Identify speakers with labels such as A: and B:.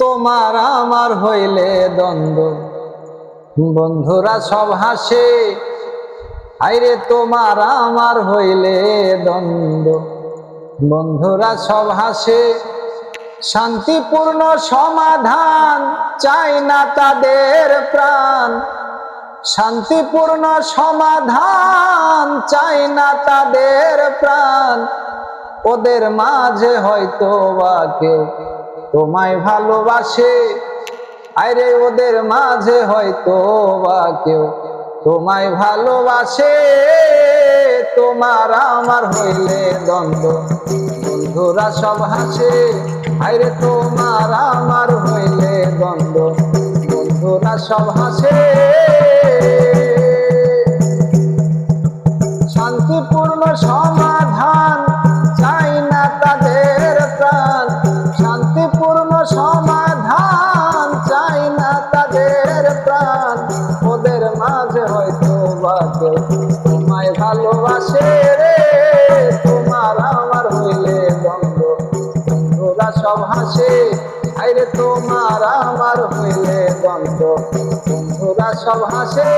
A: তোমার আমার হইলে দ্বন্দ্ব, বন্ধুরা সব হাসে। আইরে তোমার আমার হইলে দ্বন্দ্ব, বন্ধুরা সব হাসে। শান্তিপূর্ণ সমাধান চাই না তাদের প্রাণ, শান্তিপূর্ণ সমাধান চাই না তাদের প্রাণ। ওদের মাঝে হয়তো বা কেউ তোমায় ভালোবাসে। আরে ওদের মাঝে হয়তো বা কেউ তোমায় ভালোবাসে। তোমার আমার হইলে দ্বন্দ্ব, বন্ধুরা সব হাসে। আরে তোমার আমার হইলে দ্বন্দ্ব, বন্ধুরা সব হাসে। শান্তিপূর্ণ সমাধান চাই না তাদের প্রাণ, শান্তিপূর্ণ সমাধান চাই না তাদের প্রাণ। ওদের মাঝে হয়তো বা কেউ তোমায় ভালোবাসে রে। তোমার আমার হইলে দ্বন্দ্ব, বন্ধুরা সব হাসে। আরে তোমার আমার হইলে দ্বন্দ্ব, বন্ধুরা সব হাসে।